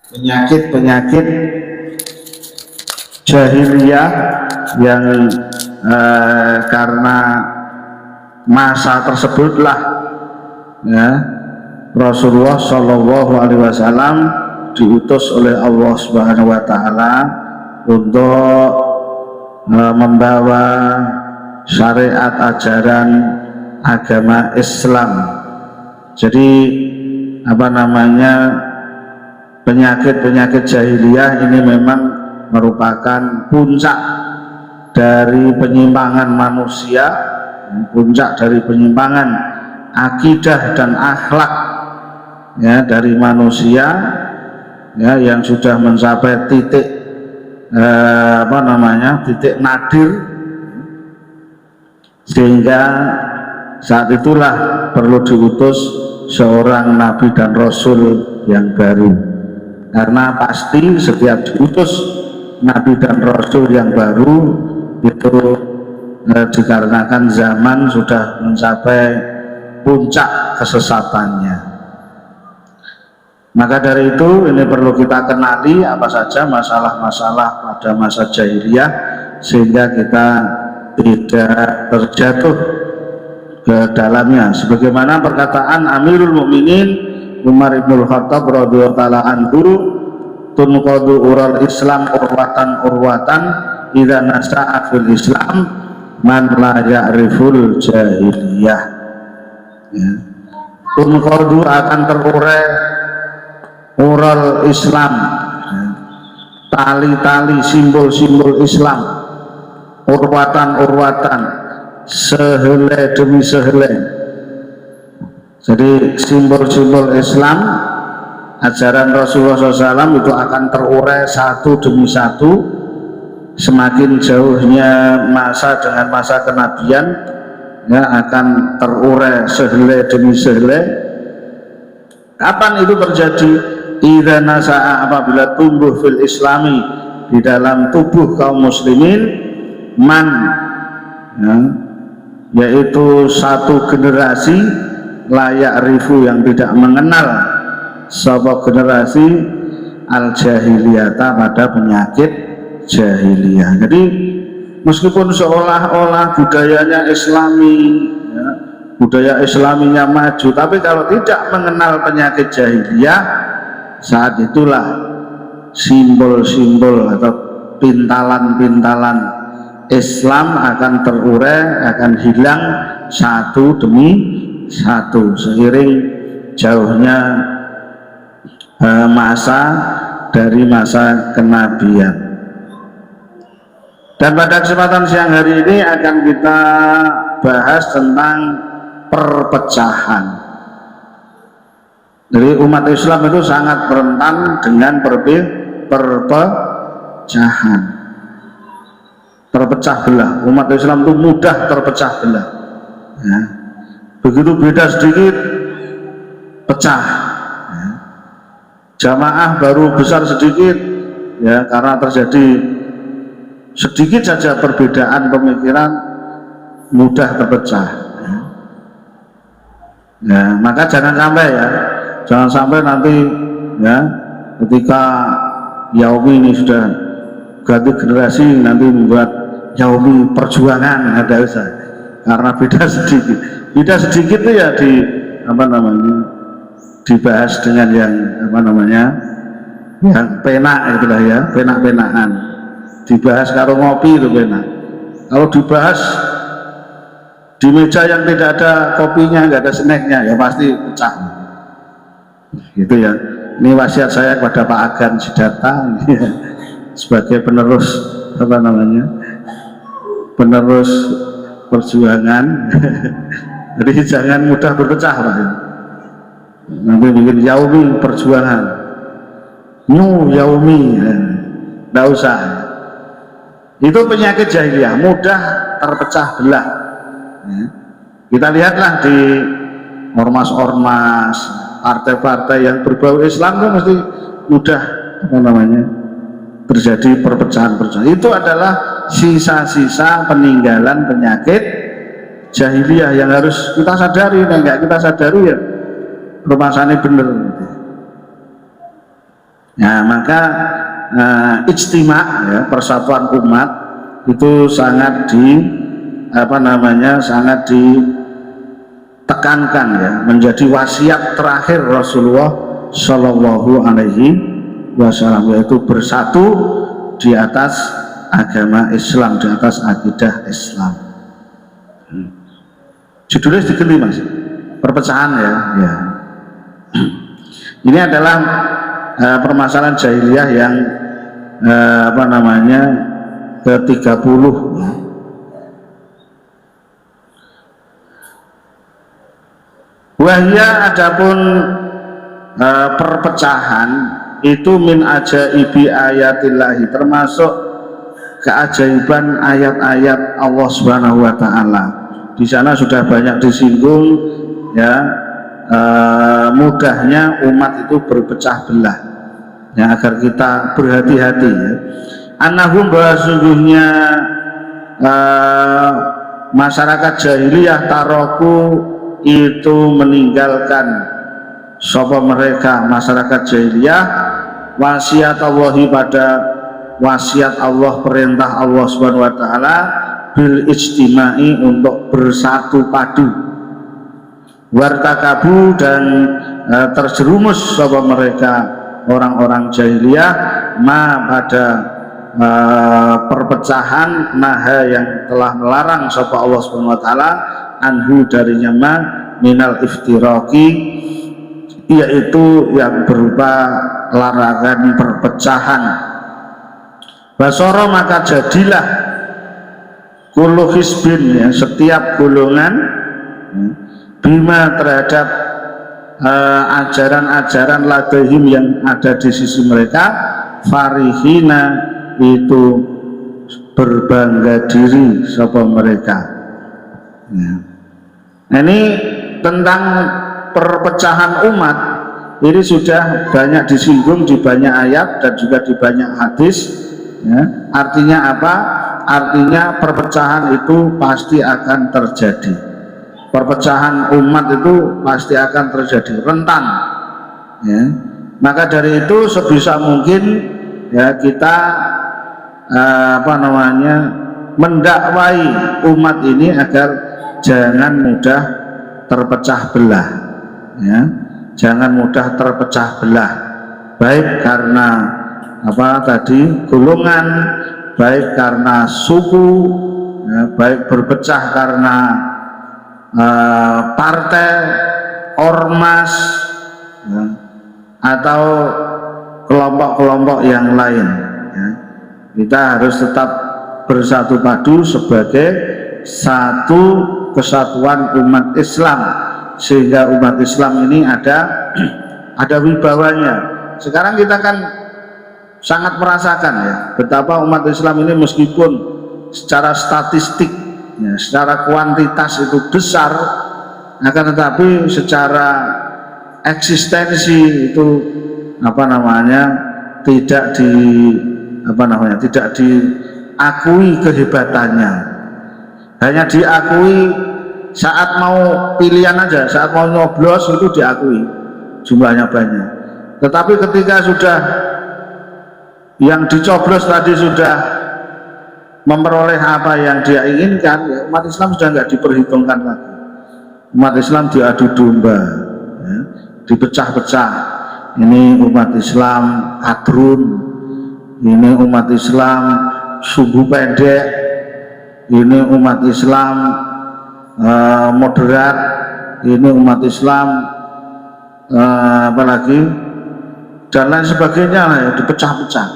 penyakit-penyakit jahiliyah yang karena masa tersebutlah ya Rasulullah Shallallahu Alaihi Wasallam diutus oleh Allah Subhanahu Wa Taala untuk membawa syariat ajaran agama Islam. Jadi apa namanya, penyakit-penyakit jahiliyah ini memang merupakan puncak dari penyimpangan manusia, puncak dari penyimpangan akidah dan akhlak ya dari manusia ya, yang sudah mencapai titik titik nadir, sehingga saat itulah perlu diutus seorang nabi dan rasul yang baru. Karena pasti setiap diutus nabi dan rasul yang baru itu dikarenakan zaman sudah mencapai puncak kesesatannya. Maka dari itu ini perlu kita kenali apa saja masalah-masalah pada masa jahiliyah sehingga kita tidak terjatuh ke dalamnya. Sebagaimana perkataan Amirul Mukminin Umar ibn Khattab radhiyallahu taala anhu, tunqadu ural Islam urwatan idza nasa'a fil Islam man la ya'riful jahiliyah. Ya. Tunqadu akan terurai ural Islam, tali-tali simbol-simbol Islam, urwatan-urwatan, sehelai demi sehelai. Jadi simbol-simbol Islam, ajaran Rasulullah SAW itu akan terurai satu demi satu. Semakin jauhnya masa dengan masa kenabian ya, akan terurai sehelai demi sehelai. Kapan itu terjadi? Idza nasa'a, apabila tumbuh fil islami, di dalam tubuh kaum muslimin, man ya, yaitu satu generasi layak rifu yang tidak mengenal sebuah generasi al jahiliyata pada penyakit jahiliyah. Jadi meskipun seolah-olah budayanya islami ya, budaya islaminya maju, tapi kalau tidak mengenal penyakit jahiliyah, saat itulah simbol-simbol atau pintalan-pintalan Islam akan terurai, akan hilang satu demi satu seiring jauhnya masa dari masa kenabian. Dan pada kesempatan siang hari ini akan kita bahas tentang perpecahan. Jadi umat Islam itu sangat rentan dengan perpecahan, terpecah belah. Umat Islam itu mudah terpecah belah ya. Begitu beda sedikit pecah ya. Jamaah baru besar sedikit ya, karena terjadi sedikit saja perbedaan pemikiran mudah terpecah ya. Ya, maka jangan sampai ya, jangan sampai nanti ya ketika Yaumi ini sudah ganti generasi nanti membuat Yaumi perjuangan, ada usah, karena beda sedikit itu ya di dibahas dengan yang yang penak itulah ya, penak-penakan dibahas karo ngopi itu penak. Kalau dibahas di meja yang tidak ada kopinya, nggak ada snacknya, ya pasti pecah gitu ya. Ini wasiat saya kepada Pak Agan Sidarta sebagai penerus penerus perjuangan. Jadi jangan mudah berpecah Pak. Nanti bikin Yaumi perjuangan, Yaumi nggak usah. Itu penyakit jahiliyah, mudah terpecah belah ya. Kita lihatlah di ormas-ormas, partai-partai yang berbau Islam itu mesti mudah terjadi perpecahan-perpecahan. Itu adalah sisa-sisa peninggalan penyakit jahiliyah yang harus kita sadari. Nah, nggak kita sadari ya permasalahannya bener. Nah, maka ijtima, ya, persatuan umat itu sangat sangat ditekankan, ya, menjadi wasiat terakhir Rasulullah Shallallahu Alaihi Wasallam, yaitu bersatu di atas agama Islam, di atas akidah Islam. Judulnya diganti, Mas, perpecahan, ya. Ini adalah permasalahan jahiliyah yang ke-30. Wahya, adapun perpecahan itu min ajaibi ayatillahi, termasuk keajaiban ayat-ayat Allah Subhanahu wa taala. Di sana sudah banyak disinggung, ya, mudahnya umat itu berpecah belah, ya, agar kita berhati-hati, ya. Annahum, bahwa sungguhnya masyarakat jahiliyah taroku itu meninggalkan sapa mereka masyarakat jahiliyah wasiat Allahi, pada wasiat Allah, perintah Allah Subhanahu wa taala, bil ijtimai, untuk bersatu padu, wartakabu, dan terjerumus sapa mereka orang-orang jahiliyah pada perpecahan, naha, yang telah melarang sapa Allah Subhanahu wa taala, anhu, darinya, minal iftiraqi, yaitu yang berupa larangan perpecahan. Basoro, maka jadilah kullu hisbin, ya, setiap golongan, bima, terhadap ajaran-ajaran ladahim yang ada di sisi mereka, farihina, itu berbangga diri sapa mereka, ya. Ini tentang perpecahan umat ini sudah banyak disinggung di banyak ayat dan juga di banyak hadis, ya. Artinya apa? Artinya perpecahan itu pasti akan terjadi. Perpecahan umat itu pasti akan terjadi, rentan, ya. Maka dari itu sebisa mungkin, ya, kita mendakwai umat ini agar jangan mudah terpecah belah, ya. Jangan mudah terpecah belah, baik karena golongan, baik karena suku, ya, baik berpecah karena partai, ormas, ya, atau kelompok-kelompok yang lain, ya. Kita harus tetap bersatu padu sebagai satu kesatuan umat Islam, sehingga umat Islam ini ada wibawanya. Sekarang kita kan sangat merasakan, ya, betapa umat Islam ini meskipun secara statistik, ya, secara kuantitas itu besar, akan tetapi secara eksistensi itu tidak diakui kehebatannya. Hanya diakui saat mau pilihan aja, saat mau nyoblos itu diakui jumlahnya banyak. Tetapi ketika sudah yang dicoblos tadi sudah memperoleh apa yang dia inginkan, ya, umat Islam sudah nggak diperhitungkan lagi. Umat Islam diadu domba, ya, dipecah-pecah. Ini umat Islam kadrun, ini umat Islam sumbu pendek, ini umat Islam moderat, ini umat Islam apalagi, dan lain sebagainya, ya, dipecah-pecah.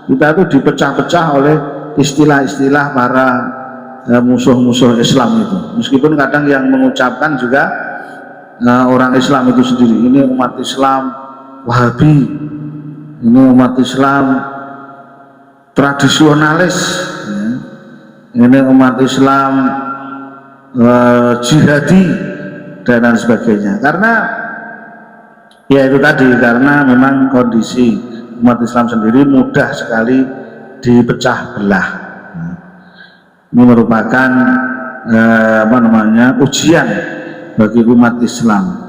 Kita itu dipecah-pecah oleh istilah-istilah para musuh-musuh Islam itu. Meskipun kadang yang mengucapkan juga orang Islam itu sendiri. Ini umat Islam Wahabi, ini umat Islam tradisionalis, ya. Ini umat Islam jihadi, dan lain sebagainya. Karena ya itu tadi, karena memang kondisi umat Islam sendiri mudah sekali dipecah belah. Ini merupakan ujian bagi umat Islam.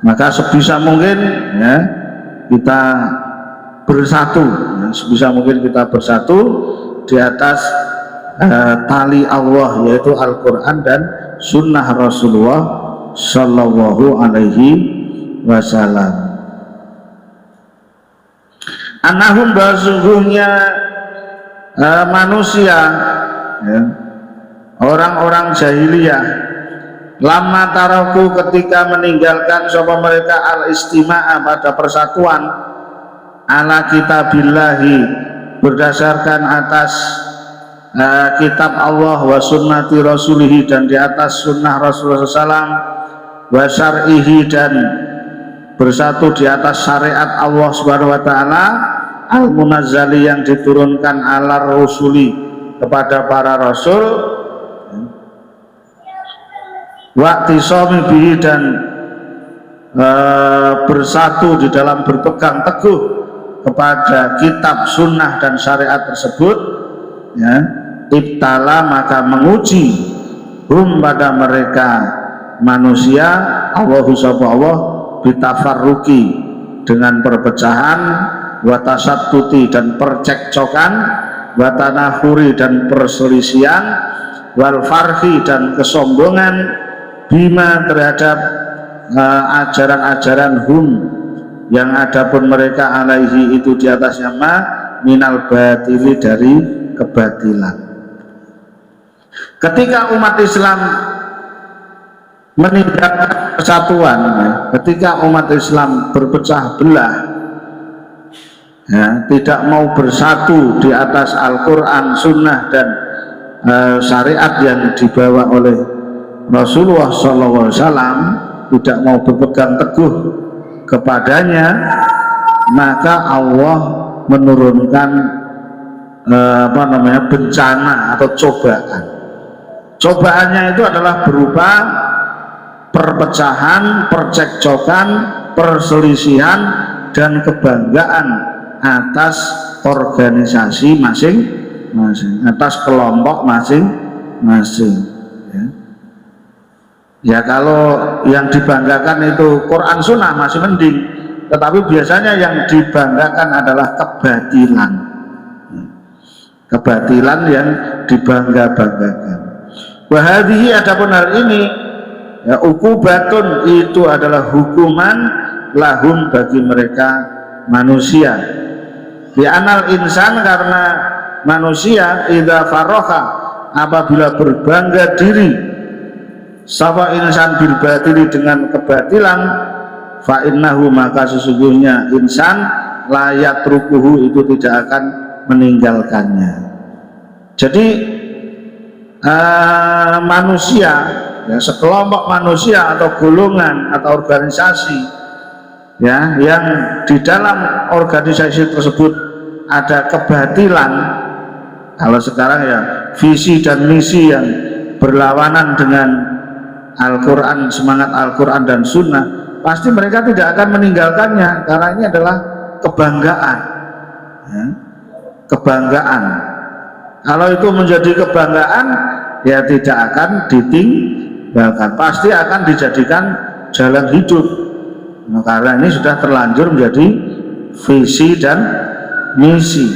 Maka sebisa mungkin, ya, kita bersatu, ya, sebisa mungkin kita bersatu di atas tali Allah, yaitu Al-Quran dan Sunnah Rasulullah Sallallahu Alaihi Wasallam. Anahum basungguhnya manusia, ya, orang-orang jahiliyah, lama taraku ketika meninggalkan sapa mereka al-istima'a pada persatuan ala kitabillahi berdasarkan atas kitab Allah wa sunnati rasulihi dan di atas sunnah Rasulullah SAW wa syar'ihi dan bersatu di atas syariat Allah Subhanahu wa taala al-munazzali yang diturunkan ala rasuli kepada para rasul, waqtisami bihi dan bersatu di dalam berpegang teguh kepada kitab sunnah dan syariat tersebut, ya, ibtala maka menguji hum pada mereka manusia Allahu Allah bitafarruki dengan perpecahan, watasattuti dan percekcokan, watanahuri dan perselisihan, wal farhi dan kesombongan, bima terhadap ajaran-ajaran hum yang adapun mereka alaihi itu di atasnya minal batili dari kebatilan. Ketika umat Islam meninggalkan persatuan, ya, ketika umat Islam berpecah belah, ya, tidak mau bersatu di atas Al-Quran, Sunnah dan syariat yang dibawa oleh Rasulullah SAW, tidak mau berpegang teguh kepadanya, maka Allah menurunkan bencana atau cobaan. Cobaannya itu adalah berupa perpecahan, percekcokan, perselisihan dan kebanggaan atas organisasi masing-masing, atas kelompok masing-masing, ya. Ya, kalau yang dibanggakan itu Quran Sunnah masih mending, tetapi biasanya yang dibanggakan adalah kebatilan, kebatilan yang dibangga-banggakan. Wahadihi adapun hal ini, ya, ukubatun itu adalah hukuman lahum bagi mereka manusia. Di anal insan karena manusia idza farroha apabila berbangga diri sapa insan bil batili dengan kebatilan, fa innahu maka sesungguhnya insan layat rukuhu itu tidak akan meninggalkannya. Jadi manusia, ya, sekelompok manusia atau golongan atau organisasi, ya, yang di dalam organisasi tersebut ada kebatilan, kalau sekarang ya visi dan misi yang berlawanan dengan Al-Quran, semangat Al-Quran dan Sunnah, pasti mereka tidak akan meninggalkannya, karena ini adalah kebanggaan, ya, kebanggaan. Kalau itu menjadi kebanggaan, ya tidak akan ditinggalkan, pasti akan dijadikan jalan hidup. Nah, karena ini sudah terlanjur menjadi visi dan misi.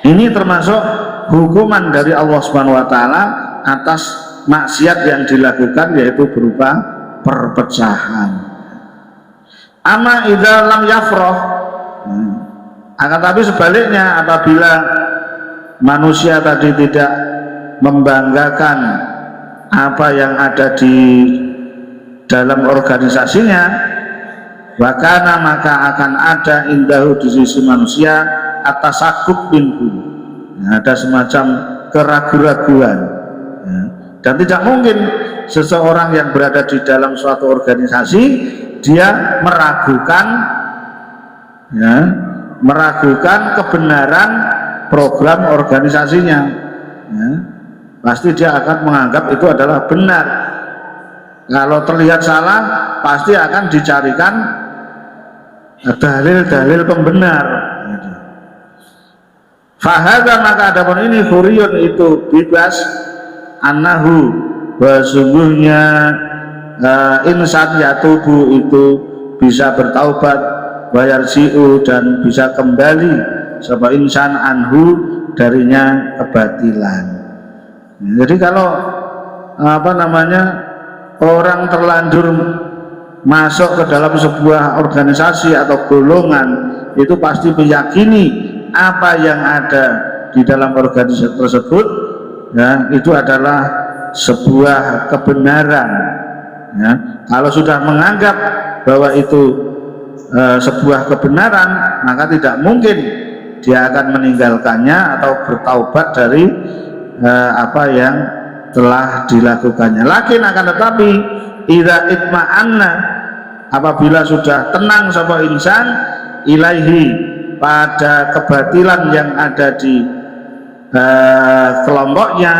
Ini termasuk hukuman dari Allah Subhanahu wa taala atas maksiat yang dilakukan, yaitu berupa perpecahan. Ama idza lam yafrah, akan tapi sebaliknya apabila manusia tadi tidak membanggakan apa yang ada di dalam organisasinya, wakana maka akan ada indahu di sisi manusia atas sakuk minhu, ada semacam keraguan-raguan, ya. Dan tidak mungkin seseorang yang berada di dalam suatu organisasi dia meragukan, ya, meragukan kebenaran program organisasinya, ya. Pasti dia akan menganggap itu adalah benar. Kalau terlihat salah, pasti akan dicarikan dalil-dalil pembenar. Fahadha maka adapun ini huriyun itu bebas, annahu sesungguhnya insan yatubu itu bisa bertaubat wayarji'u dan bisa kembali sapa insan anhu darinya kebatilan. Jadi kalau orang terlanjur masuk ke dalam sebuah organisasi atau golongan, itu pasti meyakini apa yang ada di dalam organisasi tersebut, ya, itu adalah sebuah kebenaran. Ya. Kalau sudah menganggap bahwa itu sebuah kebenaran, maka tidak mungkin dia akan meninggalkannya atau bertaubat dari apa yang telah dilakukannya. Lakin akan tetapi idza itma'anna, apabila sudah tenang sapa insan ilaihi pada kebatilan yang ada di kelompoknya,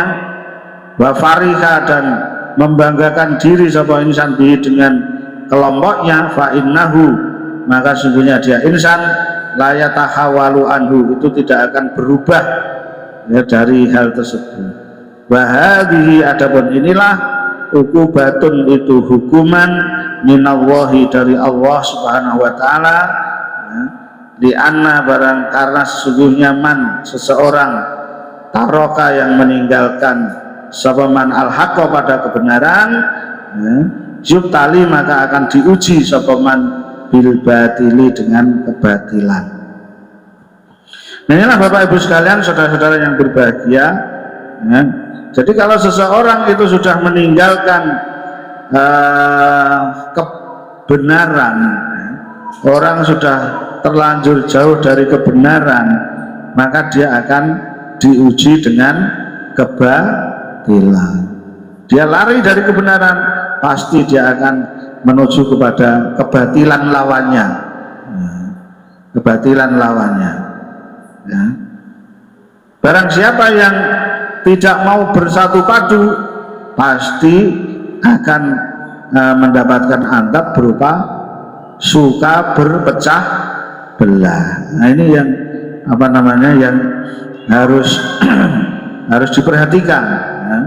wa fariha dan membanggakan diri sapa insan bi dengan kelompoknya, fa innahu, maka sungguhnya dia insan la yatahawalu anhu, itu tidak akan berubah ya dari hal tersebut. Wa hadhihi, adapun inilah uqubatun, itu hukuman minallahi dari Allah Subhanahu wa taala, ya, di anna barang karena sesungguhnya man seseorang taroka yang meninggalkan sapaman al-haqqa pada kebenaran, ya, yubtali maka akan diuji sapaman bil batili dengan kebatilan. Nah, inilah Bapak Ibu sekalian, saudara-saudara yang berbahagia, ya. Jadi kalau seseorang itu sudah meninggalkan kebenaran, orang sudah terlanjur jauh dari kebenaran, maka dia akan diuji dengan kebatilan. Dia lari dari kebenaran, pasti dia akan menuju kepada kebatilan lawannya, kebatilan lawannya, ya. Barang siapa yang tidak mau bersatu padu, pasti akan mendapatkan azab berupa suka berpecah belah. Nah, ini yang yang harus harus diperhatikan, ya.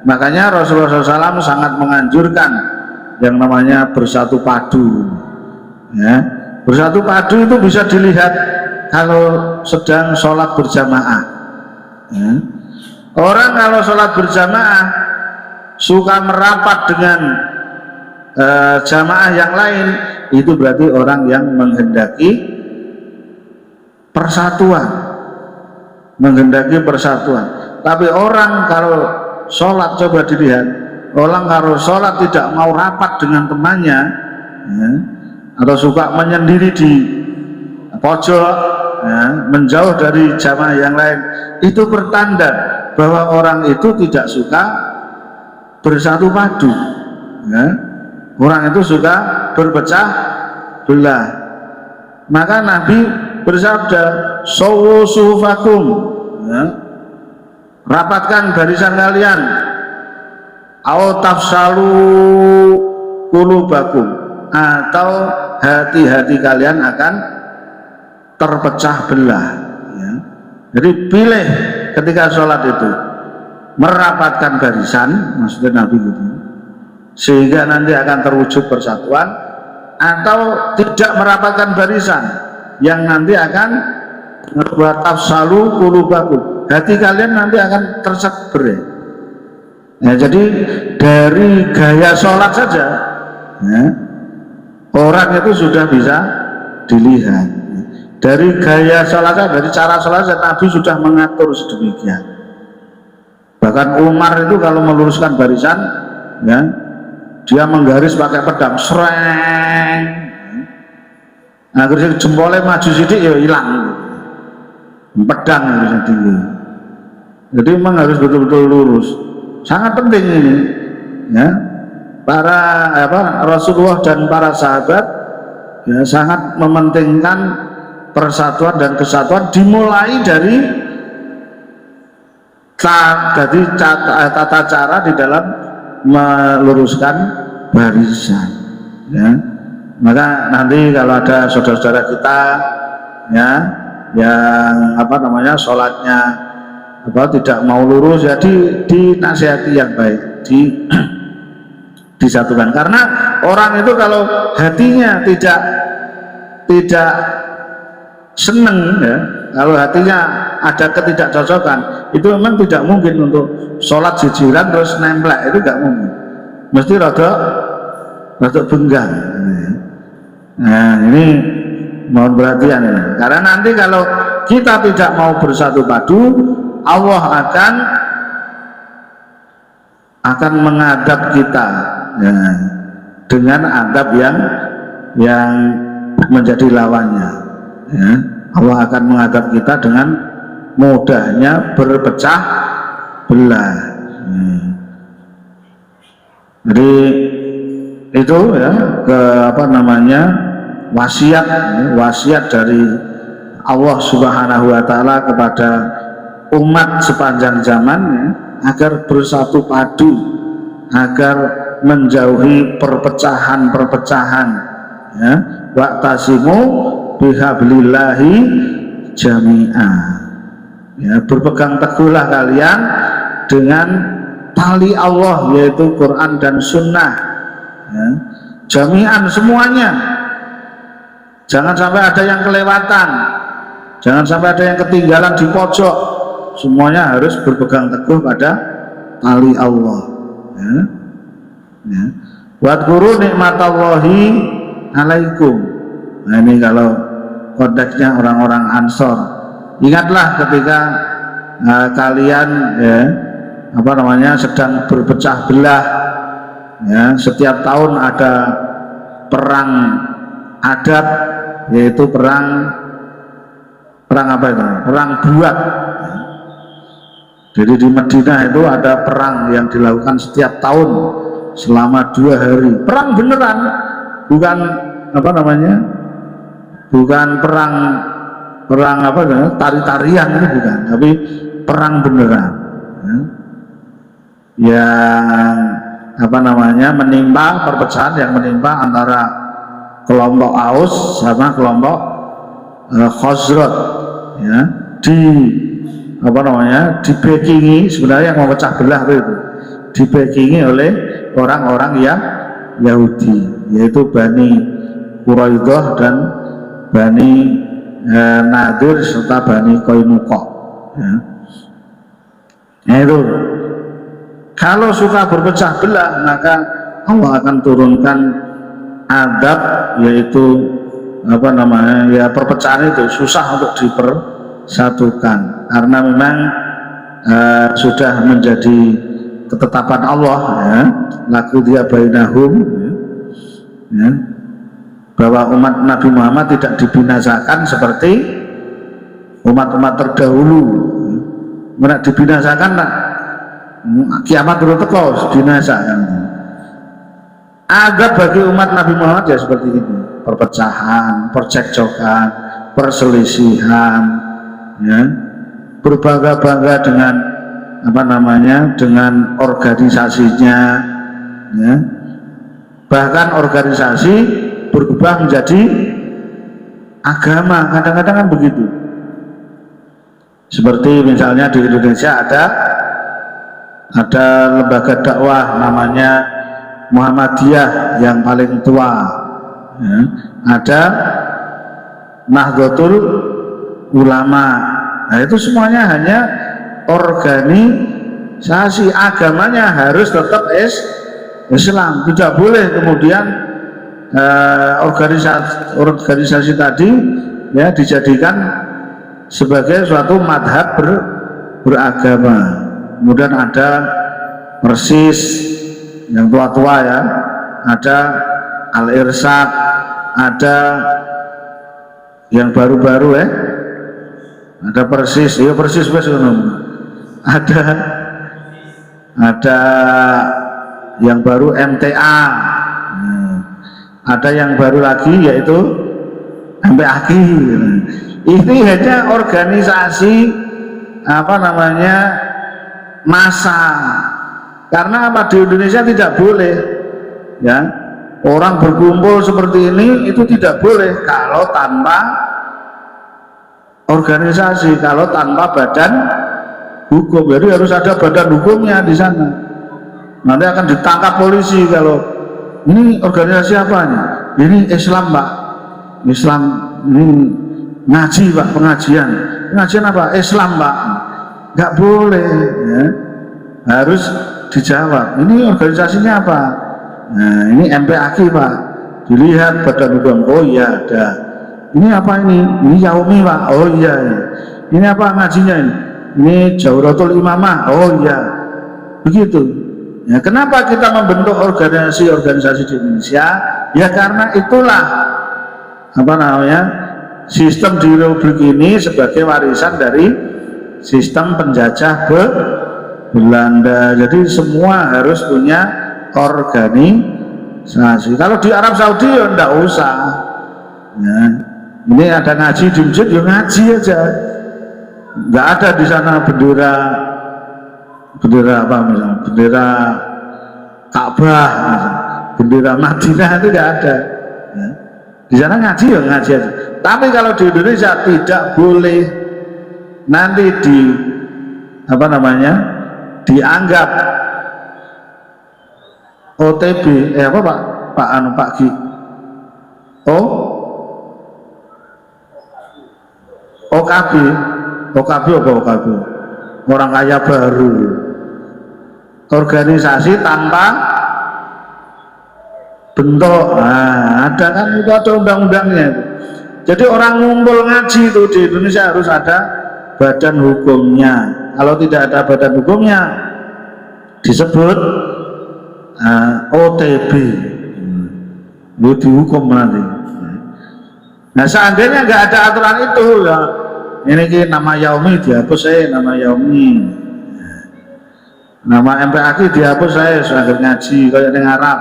Makanya Rasulullah SAW sangat menganjurkan yang namanya bersatu padu, ya. Bersatu padu itu bisa dilihat kalau sedang sholat berjamaah, ya. Orang kalau sholat berjamaah suka merapat dengan jamaah yang lain, itu berarti orang yang menghendaki persatuan, Tapi orang kalau sholat, coba dilihat, orang kalau sholat tidak mau rapat dengan temannya, ya, atau suka menyendiri di pojok, ya, menjauh dari jamaah yang lain, itu pertanda bahwa orang itu tidak suka bersatu padu, ya. Orang itu suka berpecah belah. Maka Nabi bersabda, sawu sufakum, ya, rapatkan barisan kalian, au tafsalu qulubakum, atau hati-hati kalian akan terpecah belah, ya. Jadi pilih ketika sholat itu merapatkan barisan, maksudnya Nabi gitu, sehingga nanti akan terwujud persatuan, atau tidak merapatkan barisan yang nanti akan membuat tafsalu qulubakum, hati kalian nanti akan tersebar, ya. Jadi dari gaya sholat saja, ya, orang itu sudah bisa dilihat. Dari gaya sholatnya, dari cara sholatnya, Nabi sudah mengatur sedemikian. Bahkan Umar itu kalau meluruskan barisan, ya, dia menggaris pakai pedang, sereng. Nah, akhirnya jempolnya maju sidik, ya hilang. Pedang harusnya tinggi. Jadi memang harus betul-betul lurus. Sangat penting ini, ya. Rasulullah dan para sahabat, ya, sangat mementingkan persatuan dan kesatuan, dimulai dari tata cara di dalam meluruskan barisan, ya. Maka nanti kalau ada saudara-saudara kita, ya, yang sholatnya tidak mau lurus, ya dinasihati yang baik, disatukan. Karena orang itu kalau hatinya tidak tidak seneng ya, kalau hatinya ada ketidakcocokan, itu memang tidak mungkin untuk sholat jijiran terus nemplek, itu nggak mungkin, mesti rada benggang. Nah ini mohon perhatian ya. Karena nanti kalau kita tidak mau bersatu padu, Allah akan mengadab kita ya, dengan adab yang menjadi lawannya ya. Allah akan mengadab kita dengan mudahnya berpecah belah. Jadi itu ya wasiat dari Allah Subhanahu wa taala kepada umat sepanjang zaman ya, agar bersatu padu, agar menjauhi perpecahan-perpecahan ya. Wa'tasimu bihablillahi jami'ah ya, berpegang teguhlah kalian dengan tali Allah, yaitu Quran dan Sunnah ya. Jami'an, semuanya, jangan sampai ada yang kelewatan, jangan sampai ada yang ketinggalan di pojok, semuanya harus berpegang teguh pada tali Allah ya. Ya. Wadhkuru nikmatallahi alaikum. Nah ini kalau konteksnya orang-orang Ansor, ingatlah ketika kalian ya, sedang berpecah belah ya. Setiap tahun ada perang adat, yaitu perang apa itu? Perang Buak. Jadi di Madinah itu ada perang yang dilakukan setiap tahun selama 2 hari. Perang beneran, bukan bukan perang tari-tarian, itu bukan, tapi perang beneran ya. Yang menimpa perpecahan, yang menimpa antara kelompok Aus sama kelompok Khazraj ya, dibackingi, sebenarnya yang memecah belah itu dibackingi oleh orang-orang yang Yahudi, yaitu Bani Quraidah dan Bani Nadir serta Bani Qainuqa ya. Nah itu, kalau suka berpecah belah, maka Allah akan turunkan adab, yaitu ya perpecahan itu susah untuk dipersatukan, karena memang sudah menjadi ketetapan Allah ya, laqudiya bainahum ya, bahwa umat Nabi Muhammad tidak dibinasakan seperti umat-umat terdahulu. Tidak dibinasakan, kiamat turun teko binasakan. Adab bagi umat Nabi Muhammad ya seperti itu, perpecahan, percekcokan, perselisihan ya, berbangga-bangga dengan dengan organisasinya ya. Bahkan organisasi berubah menjadi agama, kadang-kadang kan begitu. Seperti misalnya di Indonesia ada lembaga dakwah namanya Muhammadiyah yang paling tua ya. Ada Nahdlatul Ulama. Nah itu semuanya hanya organisasi, agamanya harus tetap Islam, tidak boleh kemudian organisasi tadi ya dijadikan sebagai suatu madhab beragama. Kemudian ada Persis yang tua-tua ya, ada Al-Irsyad, ada yang baru-baru ya, ada Persis, ya Persis ada yang baru MTA, ada yang baru lagi yaitu MPAQ. Ini hanya organisasi massa. Karena di Indonesia tidak boleh ya, orang berkumpul seperti ini, itu tidak boleh kalau tanpa organisasi, kalau tanpa badan hukum. Jadi harus ada badan hukumnya di sana. Nanti akan ditangkap polisi kalau ini organisasi apa nih? Ini Islam Pak. Islam ini ngaji Pak, pengajian apa? Islam Pak, nggak boleh ya. Harus dijawab, ini organisasinya apa? Nah, ini MPAKI Pak, dilihat badan hukum, oh iya ada. Ini apa ini Yaumi Pak, oh iya. Ini apa ngajinya ini Jawratul Imamah, oh iya. Begitu ya. Kenapa kita membentuk organisasi-organisasi di Indonesia? Ya karena itulah apa namanya, sistem di Republik ini sebagai warisan dari sistem penjajah Belanda. Jadi semua harus punya organisasi. Kalau di Arab Saudi ya enggak usah ya. Ini ada ngaji di masjid ya ngaji aja, enggak ada di sana bendera apa misalnya, bendera Ka'bah, bendera Madinah, itu enggak ada ya. Di sana ngaji ya ngaji aja. Tapi kalau di Indonesia tidak boleh, nanti di apa namanya, dianggap OTB apa Pak Ki OKB apa orang kaya baru, organisasi tanpa bentuk. Nah, ada kan, itu ada undang-undangnya. Jadi orang ngumpul ngaji itu di Indonesia harus ada badan hukumnya. Kalau tidak ada badan hukumnya disebut OTB, itu dihukum nanti. Nah seandainya nggak ada aturan itu ya, ini nama Yaumi dihapus saya, nama Yaumi, nama MPAKI dihapus saya, sudah ngaji kayak yang Arab.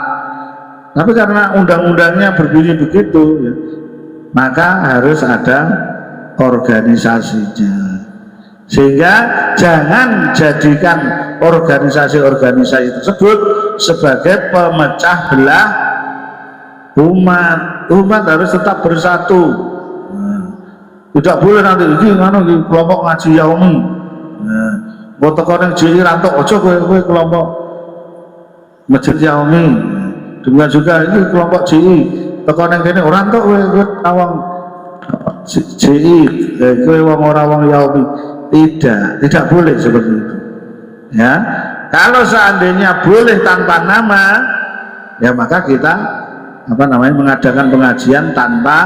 Tapi karena undang-undangnya berbunyi begitu ya, maka harus ada organisasinya. Sehingga jangan jadikan organisasi-organisasi tersebut sebagai pemecah belah umat. Umat harus tetap bersatu. Tidak boleh nanti ini kelompok ngaji Yaumi, botokan yang jadi rantok ojo kowe kelompok masjid Yaumi. Demikian juga ini kelompok JI, tekan yang kene orang tuh awang JI, kowe wong ora wong Yaumi. Tidak boleh seperti itu ya. Kalau seandainya boleh tanpa nama ya, maka kita apa namanya, mengadakan pengajian tanpa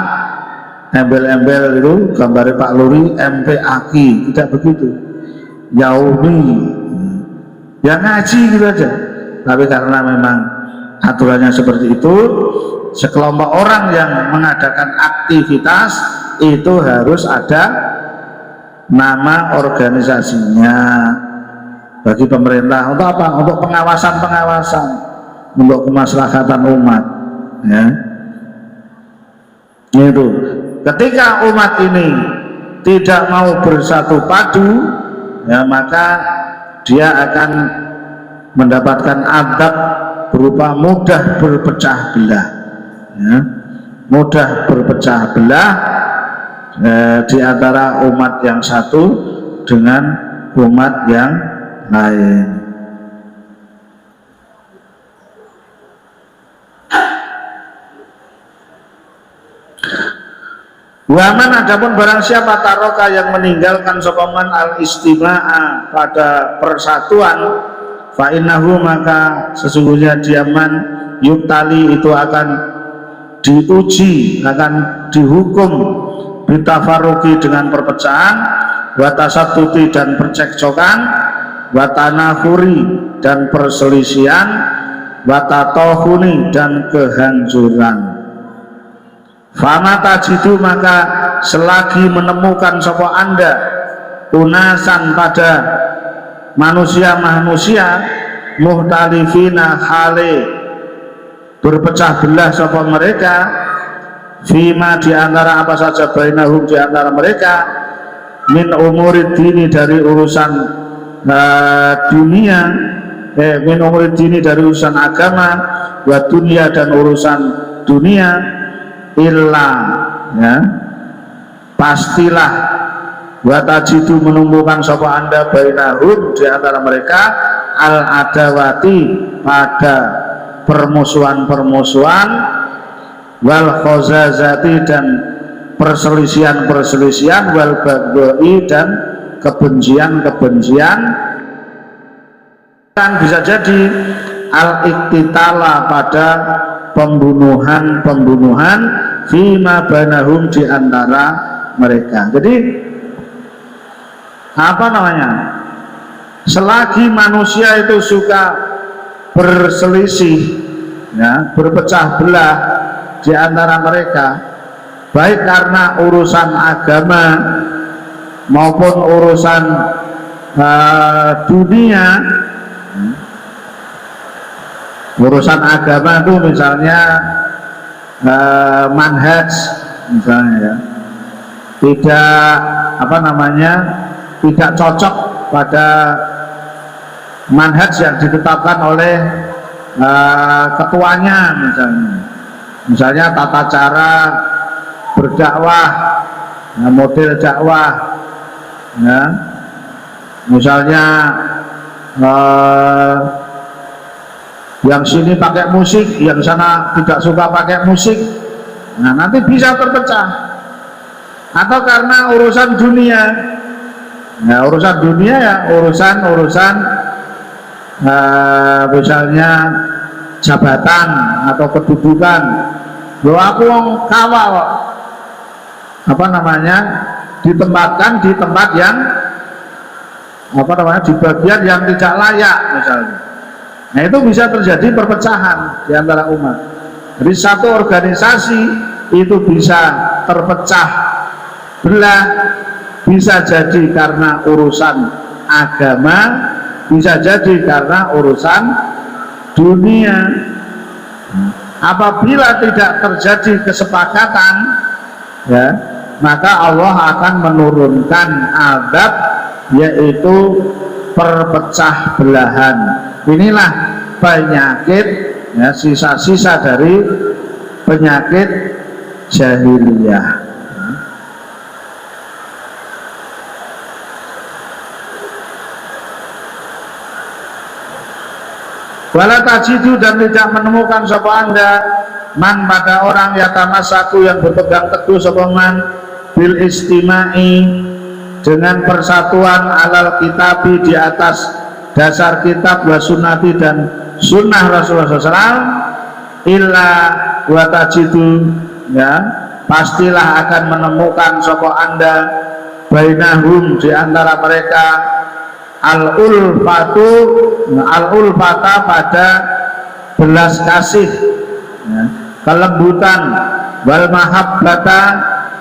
embel-embel itu gambar Pak Luri MPAKI, tidak begitu, Yaumi ya, ngaji gitu aja. Tapi karena memang aturannya seperti itu, sekelompok orang yang mengadakan aktivitas itu harus ada nama organisasinya. Bagi pemerintah untuk apa? Untuk pengawasan, untuk kemaslahatan umat ya. Itu ketika umat ini tidak mau bersatu padu ya, maka dia akan mendapatkan adab berupa mudah berpecah belah ya. Mudah berpecah belah di antara umat yang satu dengan umat yang lain. Waman, adapun barang siapa taroka yang meninggalkan sopaman al-istima'a pada persatuan, fa innahu, maka sesungguhnya diaman yuktali itu akan diuji, akan dihukum bitafaruki dengan perpecahan, watasatuti dan percekcokan, watanahuri dan perselisihan, watatohuni dan kehancuran. Fama tajidu, maka selagi menemukan sapa anda unasan pada manusia-manusia muhtalifina hale berpecah belah sapa mereka, fima diantara apa saja, bainahum diantara mereka, min umurid dini dari urusan dunia, min umurid dini dari urusan agama, wa dunia dan urusan dunia, illa ya, pastilah watajidu menumbuhkan sapa anda bainahum diantara mereka al adawati pada permusuhan-permusuhan, wal khazazati dan perselisihan-perselisihan, wal baghdai dan kebencian-kebencian, kan bisa jadi al-iktitala pada pembunuhan-pembunuhan fima banahum di antara mereka. Jadi apa namanya, selagi manusia itu suka berselisih ya, berpecah belah di antara mereka, baik karena urusan agama maupun urusan dunia. Urusan agama itu misalnya manhaj misalnya ya, tidak apa namanya, tidak cocok pada manhaj yang ditetapkan oleh ketuanya, misalnya tata cara berdakwah, model dakwah ya, misalnya yang sini pakai musik, yang sana tidak suka pakai musik. Nah, nanti bisa terpecah. Atau karena urusan dunia. Nah, urusan dunia ya urusan misalnya jabatan atau kedudukan. Loh, aku kawal apa namanya, ditempatkan di tempat yang apa namanya, di bagian yang tidak layak misalnya. Nah, itu bisa terjadi perpecahan di antara umat. Jadi satu organisasi itu bisa terpecah belah, bisa jadi karena urusan agama, bisa jadi karena urusan dunia. Apabila tidak terjadi kesepakatan ya, maka Allah akan menurunkan azab, yaitu perpecah belahan. Inilah penyakit ya, sisa-sisa dari penyakit jahiliyah. Wala tajidu, dan tidak menemukan sapa Anda man pada orang yatamasaku yang berpegang teguh sapa man bil istimai dengan persatuan alal kitabi di atas dasar kitab wa sunnati dan sunnah Rasulullah SAW, illa wa tajidu ya, pastilah akan menemukan sapa Anda bainahum di antara mereka al-ulfata pada belas kasih ya, kelembutan, wal mahabbata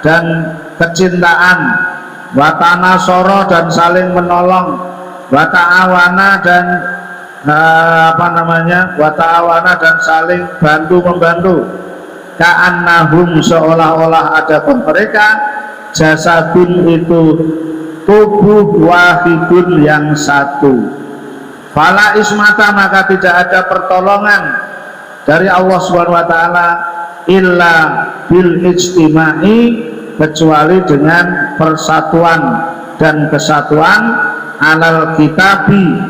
dan kecintaan, watana soro dan saling menolong, wata'awana dan wata'awana dan saling bantu membantu, ka'annahum seolah-olah ada pun mereka jasadun itu tubuh wahidun yang satu. Fala ismata, maka tidak ada pertolongan dari Allah Subhanahu wa taala illa bil ijtimai, kecuali dengan persatuan dan kesatuan alal kitabi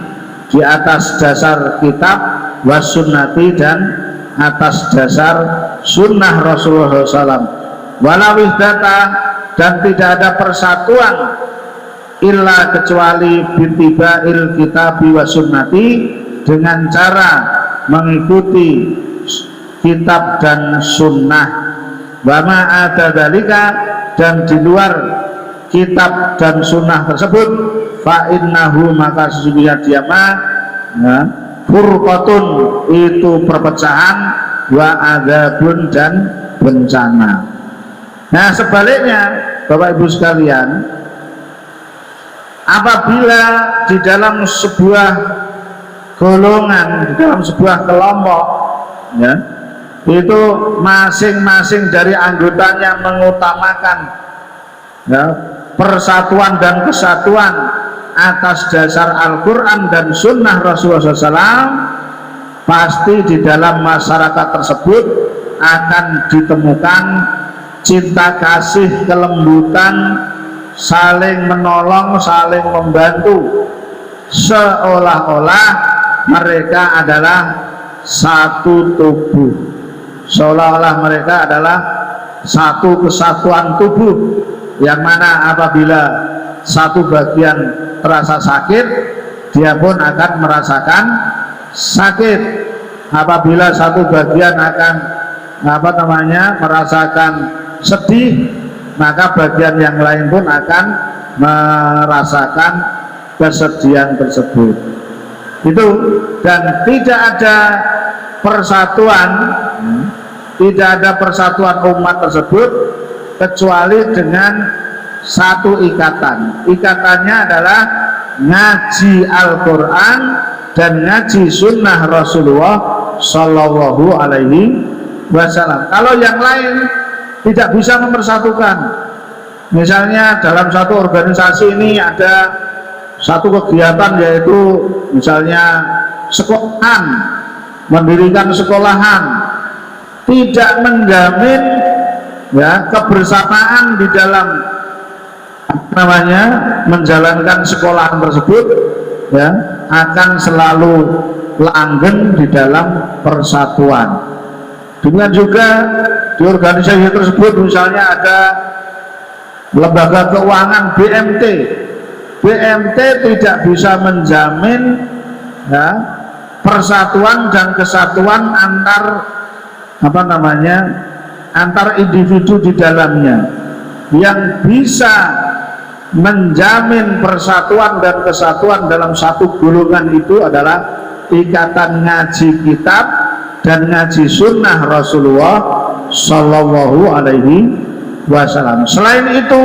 di atas dasar kitab, was sunnati dan atas dasar sunnah Rasulullah SAW. Walawih data, dan tidak ada persatuan illa kecuali bintiba'il kitabi wa sunnati, dengan cara mengikuti kitab dan sunnah. Wa ma ada dalika, dan di luar kitab dan sunnah tersebut, fa innahu, maka sesungguhnya dia ya, furqatun, itu perpecahan, wa adzabun dan bencana. Nah, sebaliknya Bapak Ibu sekalian, apabila di dalam sebuah golongan, di dalam sebuah kelompok ya, itu masing-masing dari anggotanya mengutamakan ya, persatuan dan kesatuan atas dasar Al-Quran dan sunnah Rasulullah SAW, pasti di dalam masyarakat tersebut akan ditemukan cinta kasih, kelembutan, saling menolong, saling membantu, seolah-olah mereka adalah satu tubuh. seolah-olah mereka adalah satu kesatuan tubuh, yang mana apabila satu bagian terasa sakit, dia pun akan merasakan sakit. Apabila satu bagian akan merasakan sedih, maka bagian yang lain pun akan merasakan kesedihan tersebut. Itu, dan tidak ada persatuan, tidak ada persatuan umat tersebut kecuali dengan satu ikatan. Ikatannya adalah ngaji Al-Quran dan ngaji sunnah Rasulullah Shallallahu Alaihi Wasallam. Kalau yang lain tidak bisa mempersatukan. Misalnya dalam satu organisasi ini ada satu kegiatan, yaitu misalnya sekolahan, mendirikan sekolahan, tidak menjamin ya kebersamaan di dalam menjalankan sekolahan tersebut, ya akan selalu langgeng di dalam persatuan. Dengan juga di organisasi tersebut misalnya ada lembaga keuangan BMT tidak bisa menjamin ya persatuan dan kesatuan antar individu di dalamnya. Yang bisa menjamin persatuan dan kesatuan dalam satu golongan itu adalah ikatan ngaji kitab dan ngaji sunnah Rasulullah Shallallahu Alaihi Wasallam. Selain itu,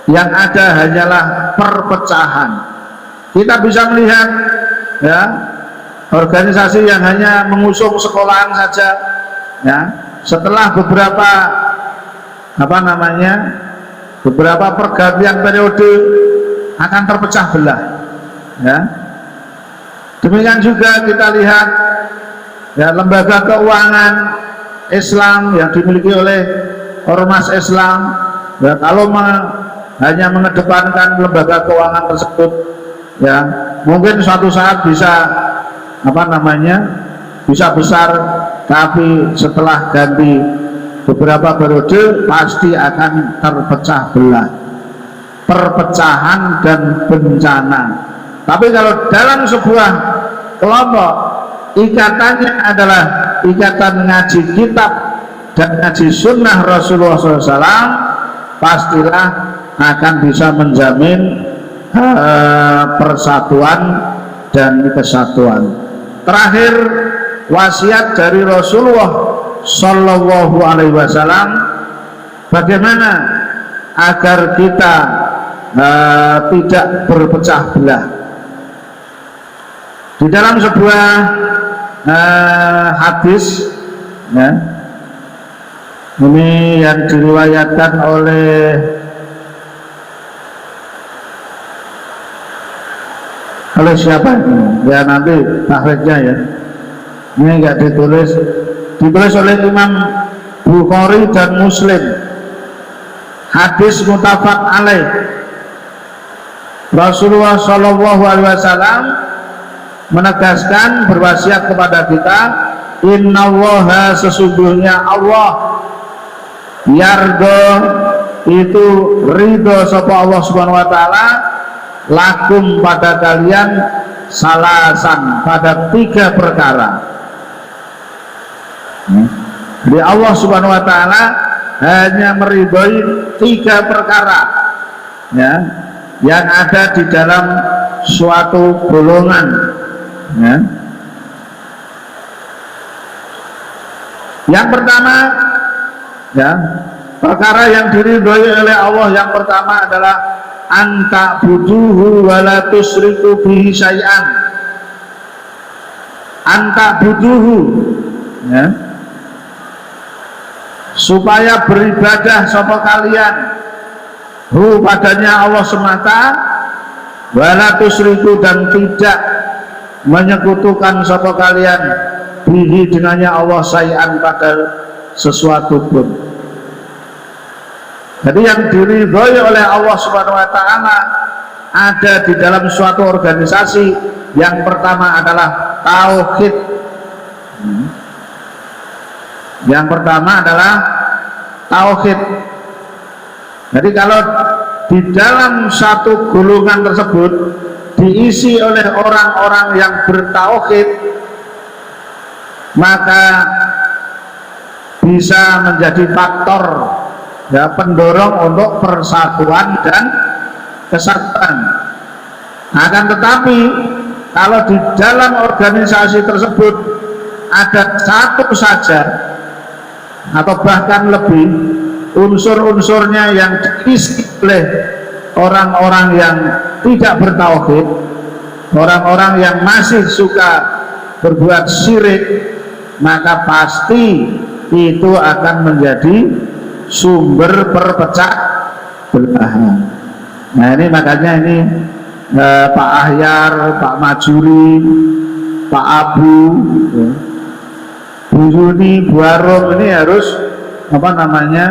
yang ada hanyalah perpecahan. Kita bisa melihat ya organisasi yang hanya mengusung sekolahan saja, ya setelah beberapa pergantian periode akan terpecah belah, ya. Demikian juga kita lihat ya lembaga keuangan Islam yang dimiliki oleh ormas Islam, ya kalau hanya mengedepankan lembaga keuangan tersebut, ya mungkin suatu saat bisa bisa besar, tapi setelah ganti beberapa periode pasti akan terpecah belah, perpecahan dan bencana. Tapi kalau dalam sebuah kelompok ikatannya adalah ikatan ngaji kitab dan ngaji sunnah Rasulullah SAW, pastilah akan bisa menjamin persatuan dan kesatuan. Terakhir, wasiat dari Rasulullah Shallallahu Alaihi Wasallam, bagaimana agar kita tidak berpecah belah. Di dalam sebuah hadis, ya, ini yang diriwayatkan oleh siapa ini? Ya nanti tahriknya ya. Ini enggak ditulis oleh Imam Bukhari dan Muslim. Hadis muttafaq alaih. Rasulullah Shallallahu Alaihi Wasallam menegaskan, berwasiat kepada kita, innallaha, sesungguhnya Allah, yardo itu ridho sapa Allah Subhanahu Wa Taala, lakum pada kalian, salasan pada 3 perkara. Jadi Allah Subhanahu Wa Taala hanya meridhoi 3 perkara, ya, yang ada di dalam suatu golongan, ya. Yang pertama, ya, perkara yang diridhoi oleh Allah yang pertama adalah anta buduhu wala tusriku bihi syai'an. Anta buduhu, ya, supaya beribadah sapa kalian hu padanya Allah semata, wala tusriku dan tidak menyekutukan sapa kalian bihi dengannya Allah syai'an pada sesuatu pun. Jadi yang diridhoi oleh Allah Subhanahu Wa Taala ada di dalam suatu organisasi, yang pertama adalah tauhid. Yang pertama adalah tauhid. Jadi kalau di dalam satu golongan tersebut diisi oleh orang-orang yang bertauhid, maka bisa menjadi faktor ya, pendorong untuk persatuan dan kesatuan. Akan tetapi kalau di dalam organisasi tersebut ada satu saja atau bahkan lebih unsur-unsurnya yang diisi oleh orang-orang yang tidak bertauhid, orang-orang yang masih suka berbuat syirik, maka pasti itu akan menjadi sumber perpecah belahan. Nah ini makanya ini Pak Ahyar, Pak Majuri, Pak Abu, Bu Yuni, Bu Arum ini harus apa namanya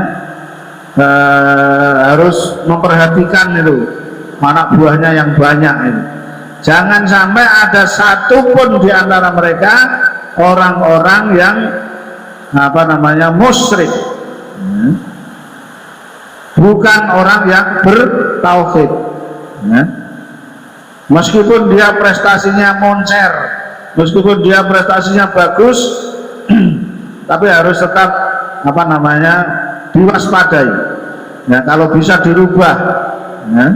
harus memperhatikan itu anak buahnya yang banyak ini. Jangan sampai ada satu pun di antara mereka orang-orang yang apa namanya musyrik, bukan orang yang bertauhid. Meskipun dia prestasinya moncer, meskipun dia prestasinya bagus, tapi harus tetap apa namanya diwaspadai. Ya, kalau bisa dirubah, ya.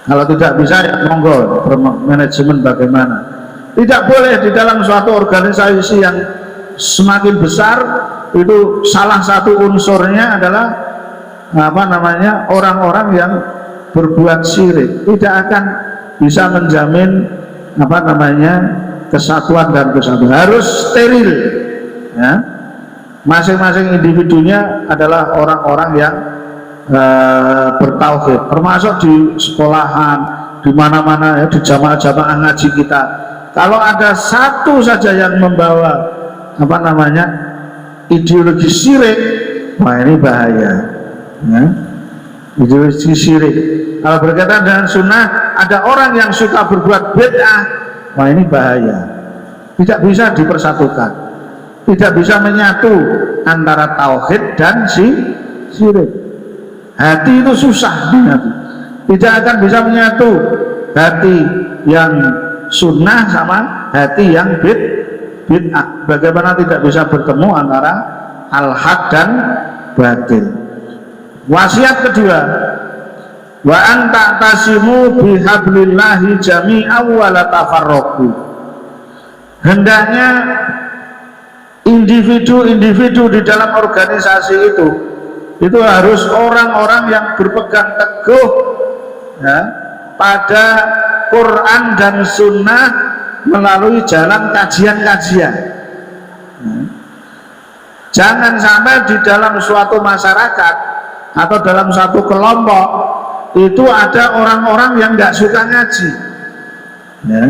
Kalau tidak bisa ya monggo manajemen bagaimana. Tidak boleh di dalam suatu organisasi yang semakin besar itu salah satu unsurnya adalah apa namanya orang-orang yang berbuat syirik. Tidak akan bisa menjamin apa namanya kesatuan dan kesatuan. Harus steril, ya. Masing-masing individunya adalah orang-orang yang bertauhid, termasuk di sekolahan, di mana-mana ya, di jamaah-jamaah ngaji kita. Kalau ada satu saja yang membawa apa namanya ideologi syirik, wah ini bahaya, ya. Ideologi syirik. Kalau berkaitan dengan sunnah, ada orang yang suka berbuat bid'ah, wah ini bahaya. Tidak bisa dipersatukan, tidak bisa menyatu antara tauhid dan syirik. Hati itu susah menyatu, tidak akan bisa menyatu hati yang sunnah sama hati yang bid'ah. Bagaimana tidak bisa bertemu antara al-haq dan batil. Wasiat kedua, wa anta tasimu bihablillahi jami'an wa la tafarraqu. Hendaknya individu-individu di dalam organisasi itu harus orang-orang yang berpegang teguh ya, pada Quran dan Sunnah melalui jalan kajian-kajian. Jangan sampai di dalam suatu masyarakat atau dalam satu kelompok itu ada orang-orang yang nggak suka ngaji, ya.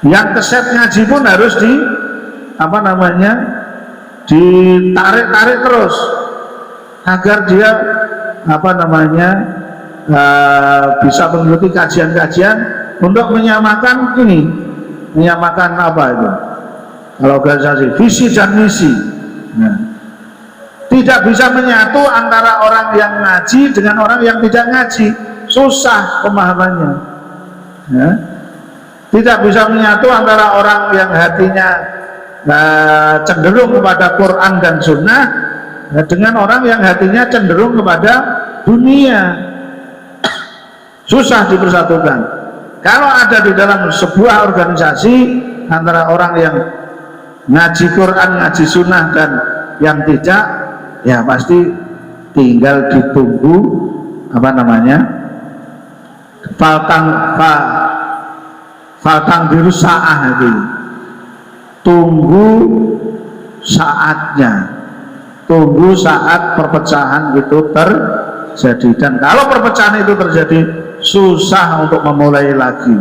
Yang keset ngaji pun harus di apa namanya ditarik-tarik terus agar dia apa namanya bisa mengikuti kajian-kajian untuk menyamakan ini, menyamakan apa itu kalau organisasi visi dan misi. Nah, tidak bisa menyatu antara orang yang ngaji dengan orang yang tidak ngaji, susah pemahamannya, ya. Tidak bisa menyatu antara orang yang hatinya cenderung kepada Quran dan Sunnah dengan orang yang hatinya cenderung kepada dunia, susah dipersatukan. Kalau ada di dalam sebuah organisasi antara orang yang ngaji Quran, ngaji Sunnah dan yang tidak, ya pasti tinggal ditunggu apa namanya faltang biru sa'ah itu, tunggu saatnya, tunggu saat perpecahan itu terjadi. Dan kalau perpecahan itu terjadi susah untuk memulai lagi.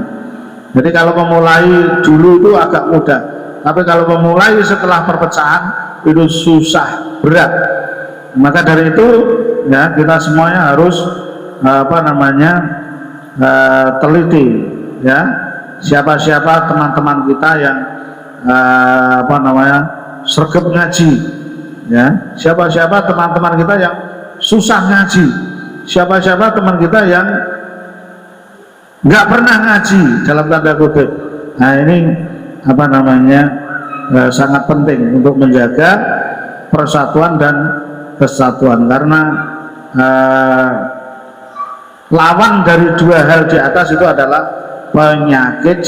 Jadi kalau memulai dulu itu agak mudah, tapi kalau memulai setelah perpecahan itu susah, berat. Maka dari itu ya kita semuanya harus apa namanya teliti ya, siapa-siapa teman-teman kita yang apa namanya sregep ngaji, ya. Siapa-siapa teman-teman kita yang susah ngaji, siapa-siapa teman kita yang nggak pernah ngaji dalam tanda kutip. Nah ini apa namanya sangat penting untuk menjaga persatuan dan kesatuan, karena lawan dari dua hal di atas itu adalah penyakit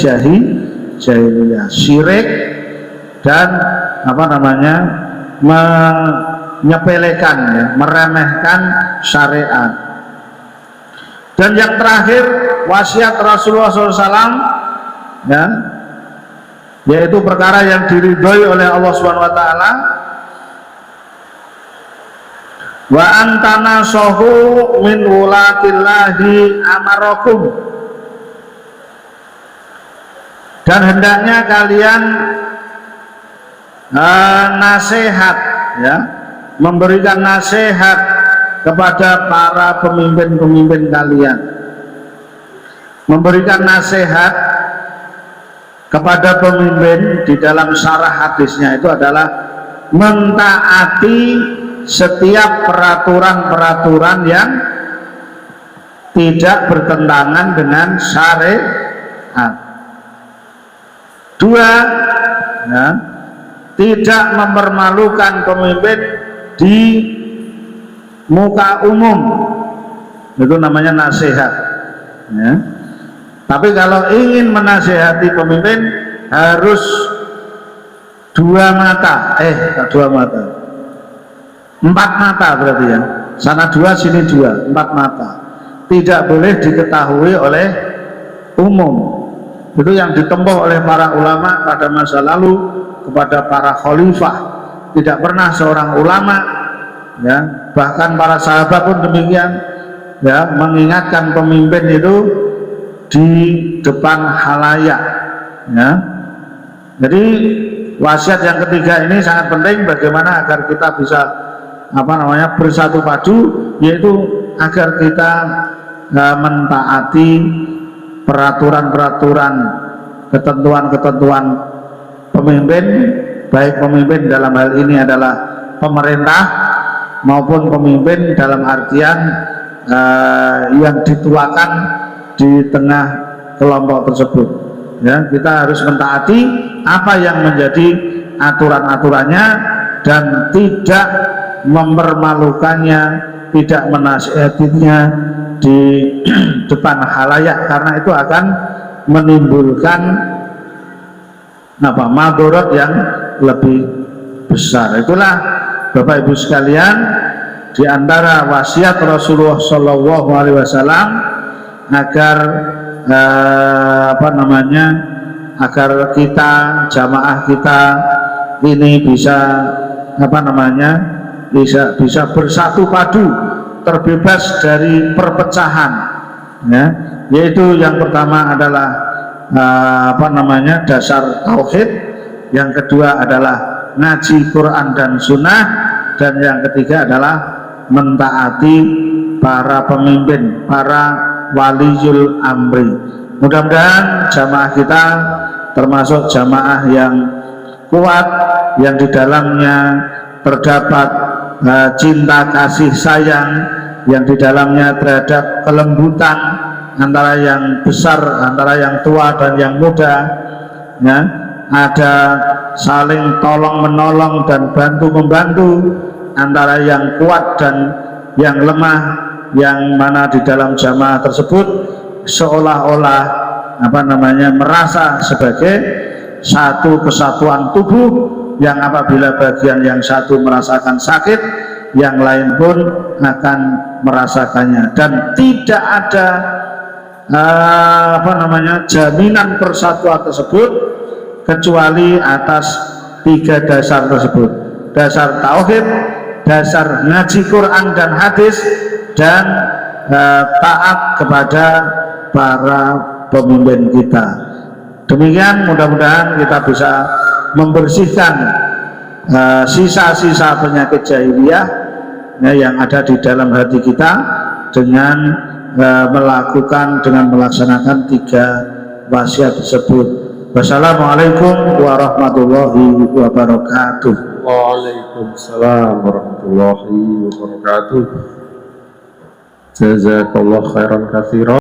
jahiliyah, syirik dan apa namanya menyepelekan, ya, meremehkan syariat. Dan yang terakhir wasiat Rasulullah SAW, ya, yaitu perkara yang diridhoi oleh Allah Subhanahu Wa Taala. Wa antana sohu min wulatillahi amarakum, dan hendaknya kalian nasihat, ya, memberikan nasihat kepada para pemimpin-pemimpin kalian, memberikan nasihat kepada pemimpin di dalam syarah hadisnya itu adalah mentaati setiap peraturan-peraturan yang tidak bertentangan dengan syariat. Dua, ya, tidak mempermalukan pemimpin di muka umum, itu namanya nasihat, ya. Tapi kalau ingin menasihati pemimpin harus dua mata, empat mata berarti, ya, sana dua sini dua, empat mata, tidak boleh diketahui oleh umum. Itu yang ditempuh oleh para ulama pada masa lalu kepada para khalifah. Tidak pernah seorang ulama, ya, bahkan para sahabat pun demikian, ya, mengingatkan pemimpin itu di depan khalayak, ya. Jadi wasiat yang ketiga ini sangat penting, bagaimana agar kita bisa apa namanya bersatu padu, yaitu agar kita mentaati peraturan-peraturan, ketentuan-ketentuan pemimpin, baik pemimpin dalam hal ini adalah pemerintah maupun pemimpin dalam artian yang dituakan di tengah kelompok tersebut, ya. Kita harus mentaati apa yang menjadi aturan-aturannya dan tidak mempermalukannya, tidak menasihatinya di depan khalayak, karena itu akan menimbulkan madharat yang lebih besar. Itulah Bapak Ibu sekalian, di antara wasiat Rasulullah Shallallahu Alaihi Wasallam agar agar kita, jamaah kita ini bisa bisa bersatu padu, terbebas dari perpecahan, ya. Yaitu yang pertama adalah dasar tauhid, yang kedua adalah ngaji Quran dan Sunnah, dan yang ketiga adalah mentaati para pemimpin, para waliyul amri. Mudah-mudahan jamaah kita termasuk jamaah yang kuat, yang di dalamnya terdapat cinta kasih sayang, yang di dalamnya terhadap kelembutan antara yang besar, antara yang tua dan yang muda, ya. Ada saling tolong menolong dan bantu membantu antara yang kuat dan yang lemah, yang mana di dalam jamaah tersebut seolah-olah merasa sebagai satu kesatuan tubuh, yang apabila bagian yang satu merasakan sakit, yang lain pun akan merasakannya, dan tidak ada jaminan persatuan tersebut kecuali atas tiga dasar tersebut: dasar tauhid, dasar ngaji Quran dan hadis, dan taat kepada para pemimpin kita. Demikian, mudah-mudahan kita bisa membersihkan sisa-sisa penyakit jahiliyah, ya, yang ada di dalam hati kita dengan melaksanakan tiga wasiat tersebut. Wassalamualaikum warahmatullahi wabarakatuh. Waalaikumsalam warahmatullahi wabarakatuh. Jazakallah khairan katsiran.